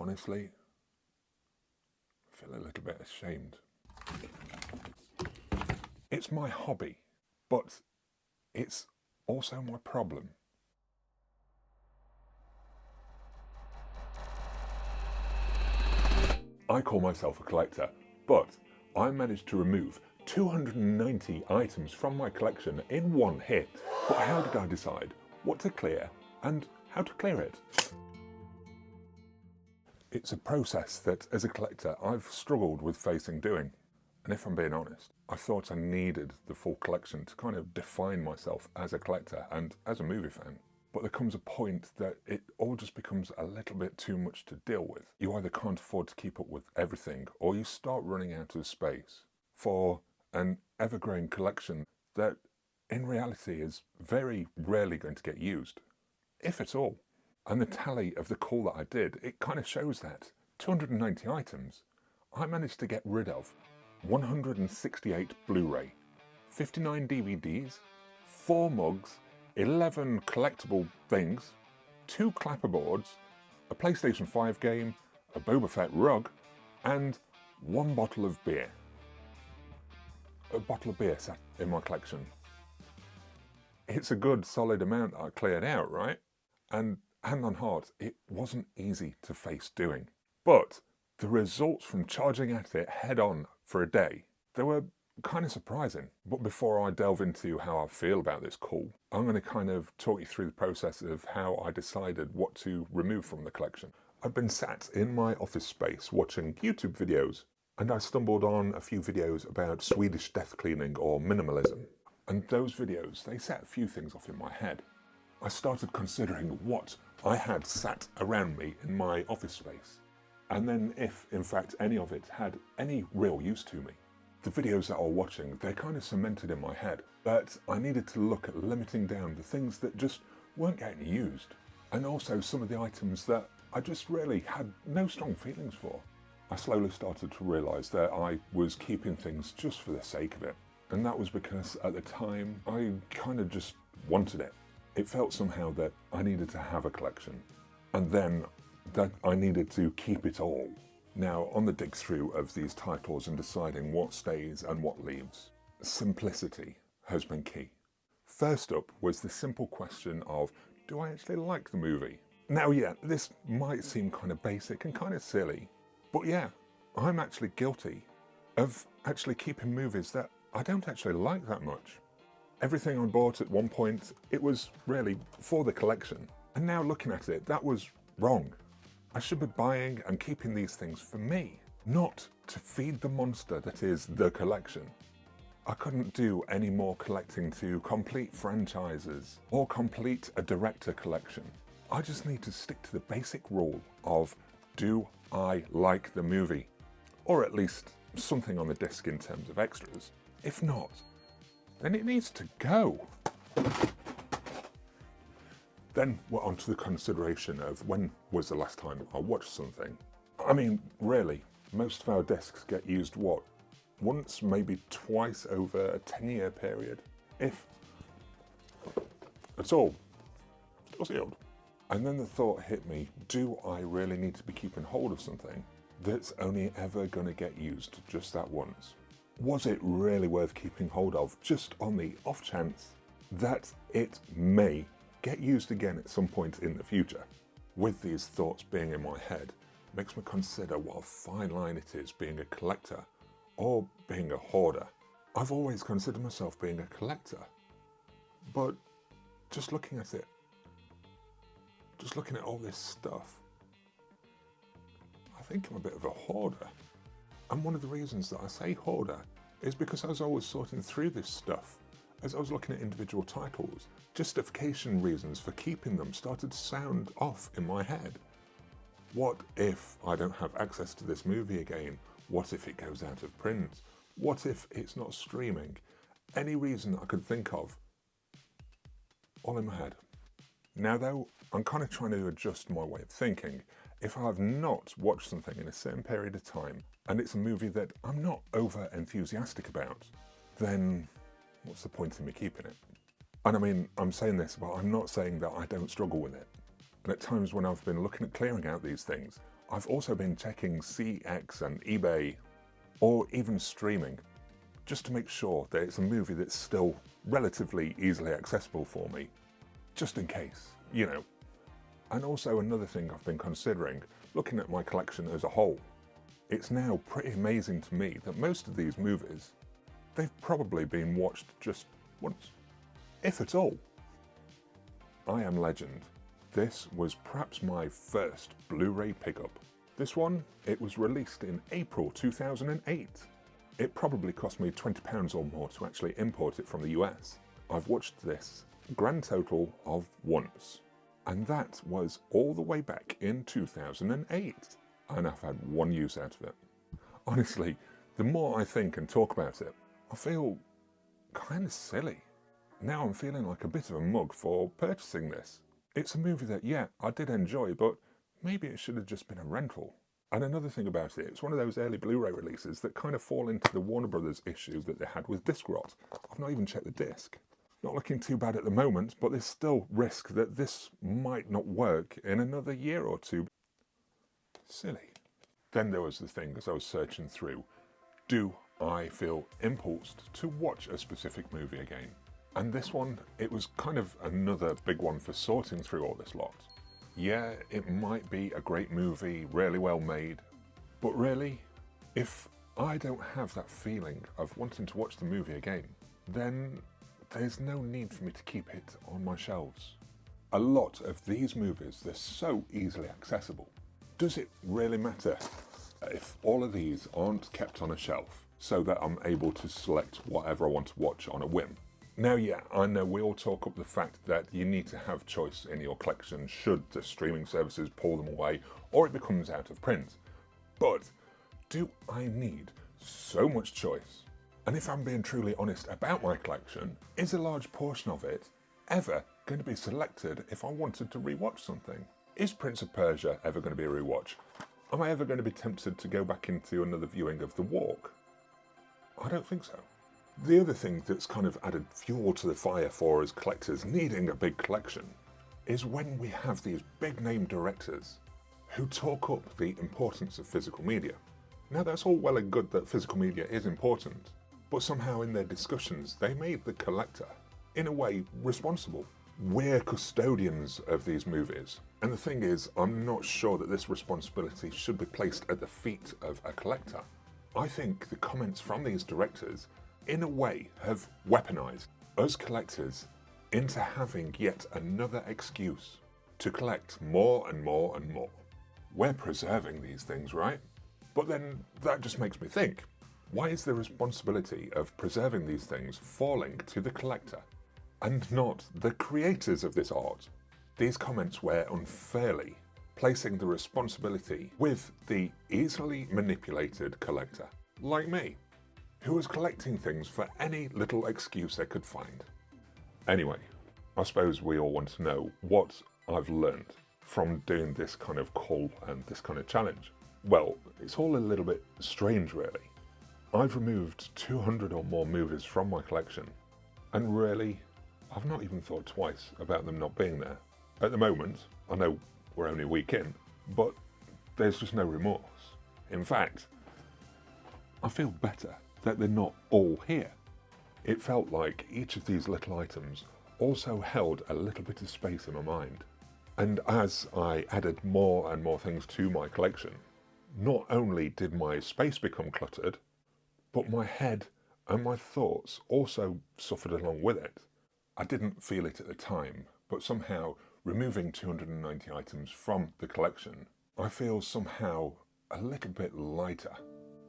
honestly, I feel a little bit ashamed. It's my hobby, but it's also my problem. I call myself a collector, but I managed to remove 290 items from my collection in one hit. But how did I decide what to clear and how to clear it? It's a process that, as a collector, I've struggled with facing doing. And if I'm being honest, I thought I needed the full collection to kind of define myself as a collector and as a movie fan. But there comes a point that it all just becomes a little bit too much to deal with. You either can't afford to keep up with everything, or you start running out of space for an ever-growing collection that in reality is very rarely going to get used, if at all. And the tally of the cull that I did, it kind of shows that. 290 items. I managed to get rid of 168 Blu-ray, 59 DVDs, 4 mugs, 11 collectible things, 2 clapperboards, a PlayStation 5 game, a Boba Fett rug, and 1 bottle of beer. A bottle of beer sat in my collection. It's a good solid amount I cleared out, right? And hand on heart, it wasn't easy to face doing. But the results from charging at it head on for a day, they were kind of surprising. But before I delve into how I feel about this cull, I'm going to kind of talk you through the process of how I decided what to remove from the collection. I've been sat in my office space watching YouTube videos, and I stumbled on a few videos about Swedish death cleaning or minimalism. And those videos, they set a few things off in my head. I started considering what I had sat around me in my office space, and then if, in fact, any of it had any real use to me. The videos that I was watching, they kind of cemented in my head that I needed to look at limiting down the things that just weren't getting used, and also some of the items that I just really had no strong feelings for. I slowly started to realise that I was keeping things just for the sake of it, and that was because at the time I kind of just wanted it. It felt somehow that I needed to have a collection, and then that I needed to keep it all. Now, on the dig through of these titles and deciding what stays and what leaves, simplicity has been key. First up was the simple question of, do I actually like the movie? Now, yeah, this might seem kind of basic and kind of silly, but yeah, I'm actually guilty of actually keeping movies that I don't actually like that much. Everything I bought at one point, it was really for the collection. And now looking at it, that was wrong. I should be buying and keeping these things for me, not to feed the monster that is the collection. I couldn't do any more collecting to complete franchises or complete a director collection. I just need to stick to the basic rule of, do I like the movie? Or at least something on the disc in terms of extras. If not, then it needs to go. Then we're on to the consideration of when was the last time I watched something. I mean, really, most of our discs get used, what, once, maybe twice over a 10-year period, if at all. Does it? And then the thought hit me, do I really need to be keeping hold of something that's only ever going to get used just that once? Was it really worth keeping hold of just on the off chance that it may get used again at some point in the future? With these thoughts being in my head, makes me consider what a fine line it is being a collector or being a hoarder. I've always considered myself being a collector, but just looking at it, just looking at all this stuff, I think I'm a bit of a hoarder. And one of the reasons that I say hoarder is because I was always sorting through this stuff. As I was looking at individual titles, justification reasons for keeping them started to sound off in my head. What if I don't have access to this movie again? What if it goes out of print? What if it's not streaming? Any reason I could think of, all in my head. Now though, I'm kind of trying to adjust my way of thinking. If I have not watched something in a certain period of time, and it's a movie that I'm not over enthusiastic about, then what's the point in me keeping it? And I mean, I'm saying this, but I'm not saying that I don't struggle with it. And at times when I've been looking at clearing out these things, I've also been checking CX and eBay, or even streaming, just to make sure that it's a movie that's still relatively easily accessible for me, just in case, you know. And also another thing I've been considering, looking at my collection as a whole, it's now pretty amazing to me that most of these movies, they've probably been watched just once, if at all. I Am Legend. This was perhaps my first Blu-ray pickup. This one, it was released in April 2008. It probably cost me £20 or more to actually import it from the US. I've watched this grand total of once, and that was all the way back in 2008. And I've had one use out of it. Honestly, the more I think and talk about it, I feel kind of silly. Now I'm feeling like a bit of a mug for purchasing this. It's a movie that, yeah, I did enjoy, but maybe it should have just been a rental. And another thing about it, it's one of those early Blu-ray releases that kind of fall into the Warner Brothers issue that they had with disc rot. I've not even checked the disc. Not looking too bad at the moment, but there's still risk that this might not work in another year or two. Silly. Then there was the thing, as I was searching through, do I feel impulsed to watch a specific movie again? And this one, it was kind of another big one for sorting through all this lot. Yeah, it might be a great movie, really well made, but really, if I don't have that feeling of wanting to watch the movie again, then there's no need for me to keep it on my shelves. A lot of these movies, they're so easily accessible. Does it really matter if all of these aren't kept on a shelf so that I'm able to select whatever I want to watch on a whim? Now, yeah, I know we all talk up the fact that you need to have choice in your collection should the streaming services pull them away or it becomes out of print. But do I need so much choice? And if I'm being truly honest about my collection, is a large portion of it ever going to be selected if I wanted to rewatch something? Is Prince of Persia ever going to be a rewatch? Am I ever going to be tempted to go back into another viewing of The Walk? I don't think so. The other thing that's kind of added fuel to the fire for us collectors needing a big collection is when we have these big name directors who talk up the importance of physical media. Now that's all well and good that physical media is important, but somehow in their discussions they made the collector, in a way, responsible. We're custodians of these movies, and the thing is, I'm not sure that this responsibility should be placed at the feet of a collector. I think the comments from these directors in a way have weaponized us collectors into having yet another excuse to collect more and more and more. We're preserving these things, right? But then that just makes me think, why is the responsibility of preserving these things falling to the collector and not the creators of this art? These comments were unfairly placing the responsibility with the easily manipulated collector, like me, who was collecting things for any little excuse they could find. Anyway, I suppose we all want to know what I've learned from doing this kind of cull and this kind of challenge. Well, it's all a little bit strange really. I've removed 200 or more movies from my collection, and really, I've not even thought twice about them not being there. At the moment, I know we're only a week in, but there's just no remorse. In fact, I feel better that they're not all here. It felt like each of these little items also held a little bit of space in my mind. And as I added more and more things to my collection, not only did my space become cluttered, but my head and my thoughts also suffered along with it. I didn't feel it at the time, but somehow removing 290 items from the collection, I feel somehow a little bit lighter.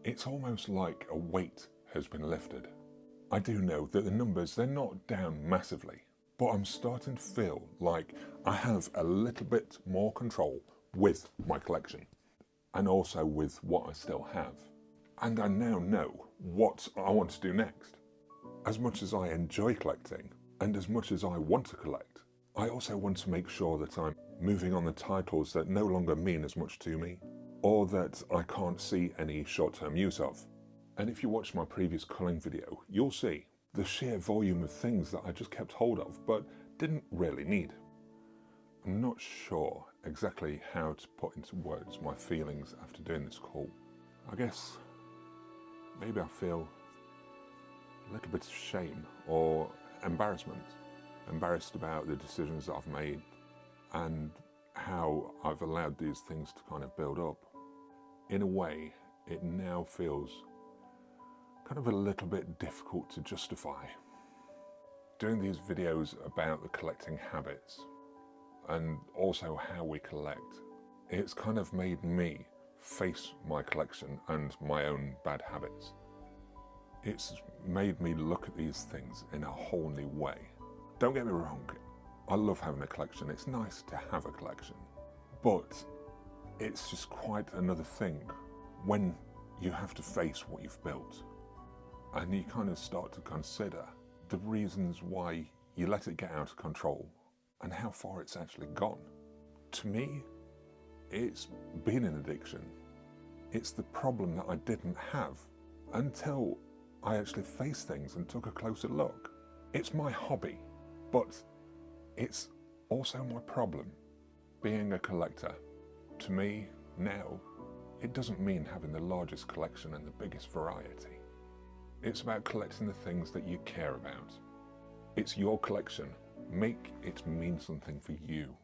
It's almost like a weight has been lifted. I do know that the numbers, they're not down massively, but I'm starting to feel like I have a little bit more control with my collection and also with what I still have. And I now know what I want to do next. As much as I enjoy collecting and as much as I want to collect, I also want to make sure that I'm moving on the titles that no longer mean as much to me, or that I can't see any short-term use of. And if you watch my previous culling video, you'll see the sheer volume of things that I just kept hold of, but didn't really need. I'm not sure exactly how to put into words my feelings after doing this call. I guess maybe I feel a little bit of shame or embarrassment. Embarrassed about the decisions that I've made and how I've allowed these things to kind of build up. In a way, it now feels kind of a little bit difficult to justify. Doing these videos about the collecting habits and also how we collect, it's kind of made me face my collection and my own bad habits. It's made me look at these things in a whole new way. Don't get me wrong, I love having a collection. It's nice to have a collection, but it's just quite another thing when you have to face what you've built and you kind of start to consider the reasons why you let it get out of control and how far it's actually gone. To me, it's been an addiction. It's the problem that I didn't have until I actually faced things and took a closer look. It's my hobby, but it's also my problem. Being a collector, to me now, it doesn't mean having the largest collection and the biggest variety. It's about collecting the things that you care about. It's your collection. Make it mean something for you.